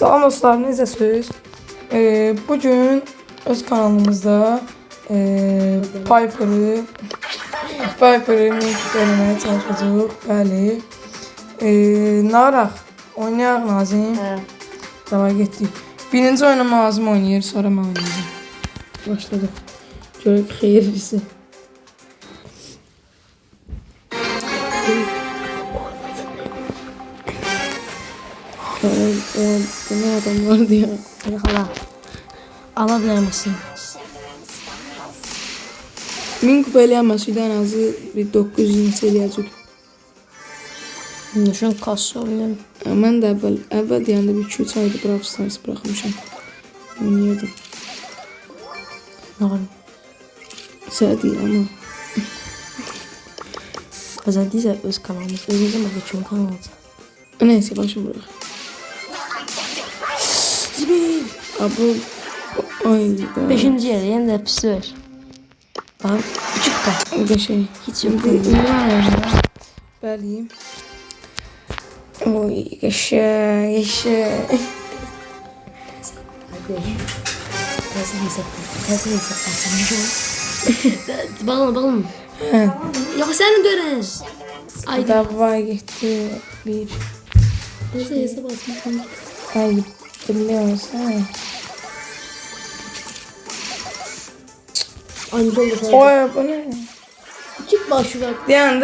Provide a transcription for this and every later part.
Salam dostlar, necəsiniz? Bugün öz kanalımızda Piper'ı mümkün eləməyə çalışacağıq. Bəli. Naraq, oynayaq Nazim. Davay getdik. Birinci oyunu Nazim oynayır, sonra mən oynayacağım. Başladıq. Görək xeyirlisi. Bu ne adam vardı ya? Hadi hala. Alabilir misin? 1000 kupa eləyəməsi en azı bir 900 eləyəcək. Şunu kassa oynayalım. Mən də əvvəl deyəndə bir 2-3 ayda Brawl Stars bıraxmışam. Oynayırdım. Nəqəl? Sənə deyil ama. Qazan deyirsə öz kanalımız. Özümüzdən başqa kimin kanalı olacaq? Neyse başım bırak. Zibil. Abu. Ayda. 5-ci yerdə yenə də pis ver. Bax, 2 kupa. Qəşəng. Heç yox. Bəli. Oy, qəşəng. Təzə hesab açmışam. Bağlan. Yox, səni görən. Ay, Davay getdi. Bir. təzə hesab açmışam. Ay, biliyorsan. Ancaq olursa. Oy, bu ne? Çık başı var. Dayan.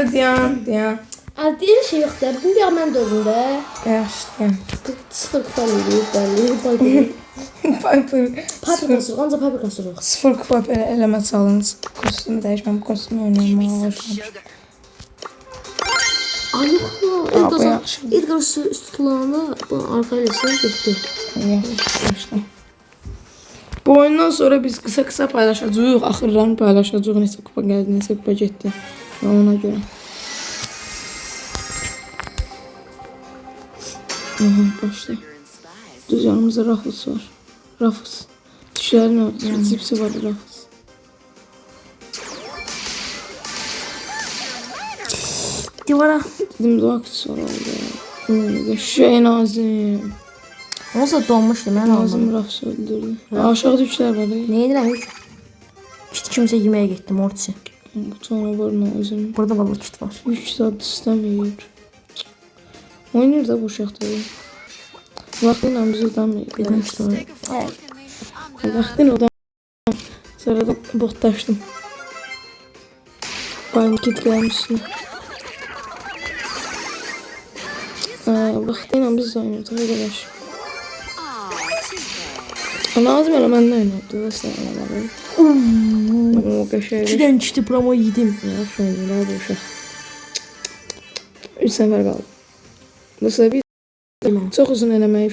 Adil şey yok da. Bugün bir mən dördündə. Yaxşı. 0 kupa veririk, bəli. Piper. Kasırıq, ancaq Piper kasırıq. 0 kupa eləmə challenge. Kostümü dəyişməm, kostümü oynayamağa başlamışam. Ay yox mu? İlk üst tutulanı bu arxayla sən getdi. Yaxşı. Bu oyundan sonra biz kısa paylaşacağıq, axırlarını paylaşacağıq. Neçə kupa gəldi, neçə kupa getdi. Ona görə. Başla. Düz yanımızda Ruffles var. Ruffles. Düşlərin orada. Cipsi var Ruffles. Divara. Dedim de aksesuar oldu. Şey Nazim. Olsa donmuşdu mən Nazim almadım. Ruffles öldürdü. Aşağıda üçler var. Ne edirəm hiç? Kit kimsə yeməyə getdi Mortisi. Bu sonra var Nazim. Burada balık kit var. 3 saat istemiyor. Oynayır da bu uşaq da. Vaxtıyla bizi udanmıyor. Birdən kit var. Vaxtıyla udanmıyor. Sonra da botlaşdım. Aynı kit gəlmişsin. Vaxtıyla biz oynayırdık arkadaş. Nazım elə məndən oynayırdı da sən eləməli. O qəşəng. 2-dən kiti promo yedim. Yaxşı oynayır bu uşaq. 3 səfər qaldı. Dostlar bir çox uzun eləməyi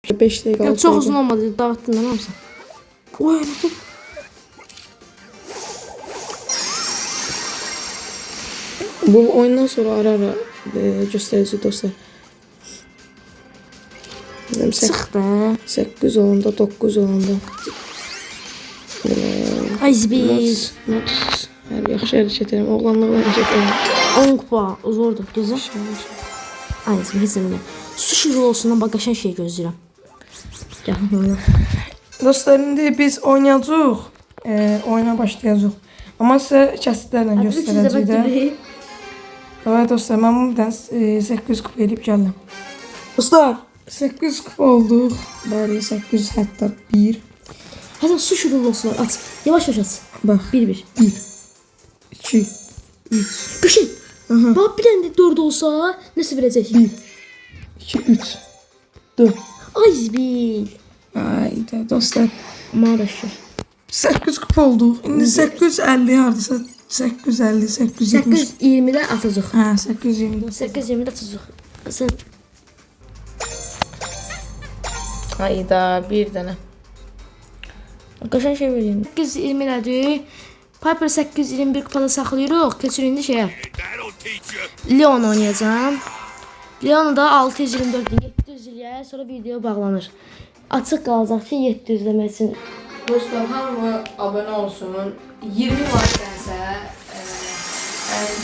5 dəqiqə qaldı. Çox uzun olmadı, dağıtdın lan hamısı. Oy, anladım. Bu oyundan sonra ara göstərəcək dostlar. Sıxdı. 8 olanda, 9 olanda. Ay zibil. Hər yaxşı hərəkət edirəm. Oğlanlıqla hərəkət edirəm. 10 kupa zordu. Gözlə. Ay zibil, heç nə. Su şirin olsundan bax qəşəng şey gözləyirəm. Gəl. Dostlar, indi biz oynayacağıq. Oyuna başlayacağıq. Amma sizə kəsitlərlə göstərəcək də. Evet dostlar, mən buradan 800 kupa edib gəldim. Dostlar, 800 kupa olduq. Bəli, 800 hətta 1. Həsən su şirin olsun var. Aç. Yavaş aç. Bax. 1-1. 1, 2, 3. Qəşəng. Bax bir dənə 4 olsa nəsə verəcək? 1, 2, 3, 4. Ay zibil. Ayda dostlar. Maraşır. 800 kupa olduq. İndi 850 hardasa 850, 870. 820-də atacaq. Hə, 820. 820-də atacaq. Sən Ayda bir dənə. qəşəng şey verəyim. 820-dədir. Piper 821 kupada saxlayırıq. Keçir indi şeyə. Leon oynayacağam. Leon da 624-dür. 700 ilə sonra video bağlanır. Açıq qalacaq ki 700 demək üçün. Dostlar, hamı abone olsun. 20 like gəlsə,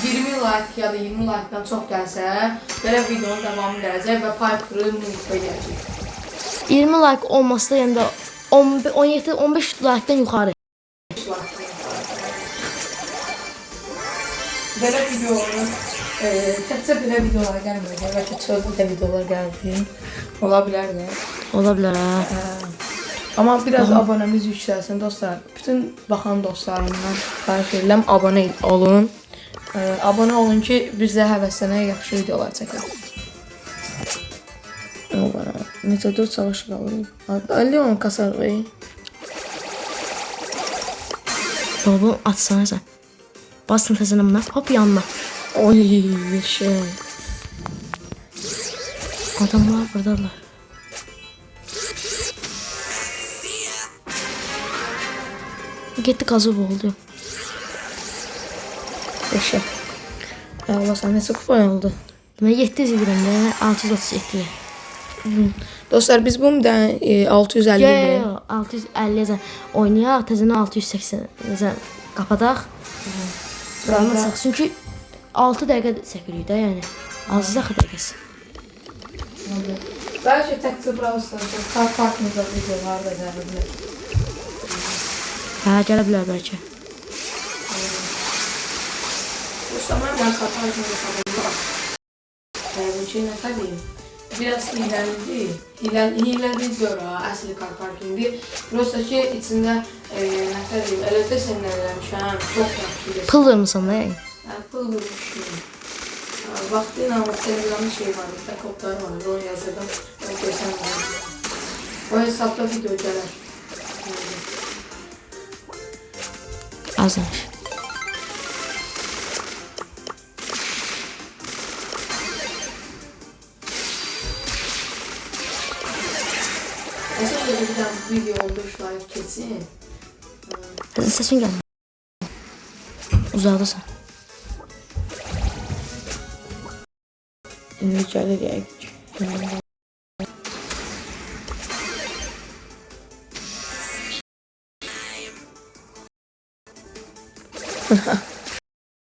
20 like ya da 20 like'dan çox gəlsə, belə videonun davamı gələcək və Piper'ı mümkün edəcək. 20 like olması da yəni də 17-15 like-dan yuxarı. Belə videoları, təkcə belə videolar gəlməyəcək. Bəlkə çoxlu da videolar gəldi. Ola bilər də. Ola bilər hə. Amma biraz abonemiz yüksəlsin dostlar. Bütün baxan dostlarımdan xahiş edirəm abunə olun. Abunə olun ki, biz də həvəslənək yaxşı videolar çəkək. Necə 4 savaşı qalır. Leon kasar bey. Baba atsana sən. Basın təzənə buna. Hop yanına. Oy şey. Adamlar buradalar. Getdi qazı oldu. Eşe. Allah sana neçə kupa oldu? Mən 700 edirəm də 637. Dostlar biz bunu da 650 Yo 650 yazan oynayaq, təzənə 680 yazan qapadaq. Qalmasaq çünki 6 dəqiqə çəkirik də yəni. Az axı dəqiqəsi. Bəlkə təkcə Brawl Stars'da car parkımızda videolar da gələ bilər. Hə, gələ bilər bəlkə. Dostlar mən car parkımızda sanırım. Bu şey nə deyim? Biraz hiləlidir. Hiləli deyil əsli car parkindir. Prosta ki içində nə deyim, elə də sənələmişəm. Çox yaxşıdır. Pul vermisən də yəni. Pul vermişəm. Vaxtıyla o Telegram'ın şey var, kodları var, onu yazırdım. O geçen var. O hesapta video gələr. Azmış. Mesela böyle bir tane video oldu şu an kesin. Sesin gəlmir. Uzaqdasan. İndi gəlir ya.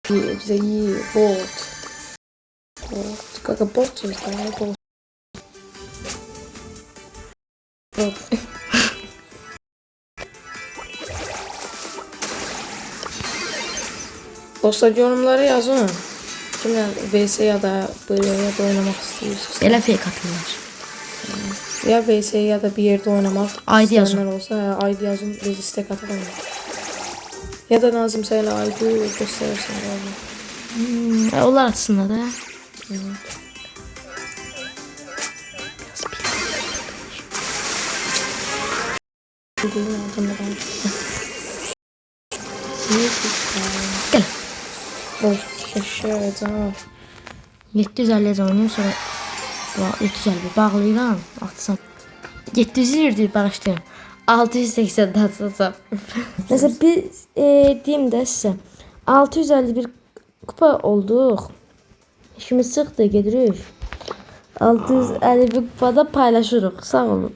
Bize iyi bot. Kaka botsuz da bot. Bot. Dostlar yorumlara yazın. Kimler VS ya da böyle ya da oynamak istiyorsunuz. Elə fake atırlar. Ya VS ya da bir yerde oynamak ID yazın. isteyenler olsa ID yazın biz istek atalım. Ya da Nazım Sayla ID gösterirsen yani. Onlar atsınlar da. Bildiğin adamı ben. Gəl. Of eşeğe canavar. 750 oynayım sonra 750 bağlayıram atsam. 700 lirdir bağışlayıram. 680 də atsam. Nəsə biz deyim də sizə 651 kupa olduq. İşimiz çıxdı, gedirik. 651 kupada paylaşırıq. Sağ olun.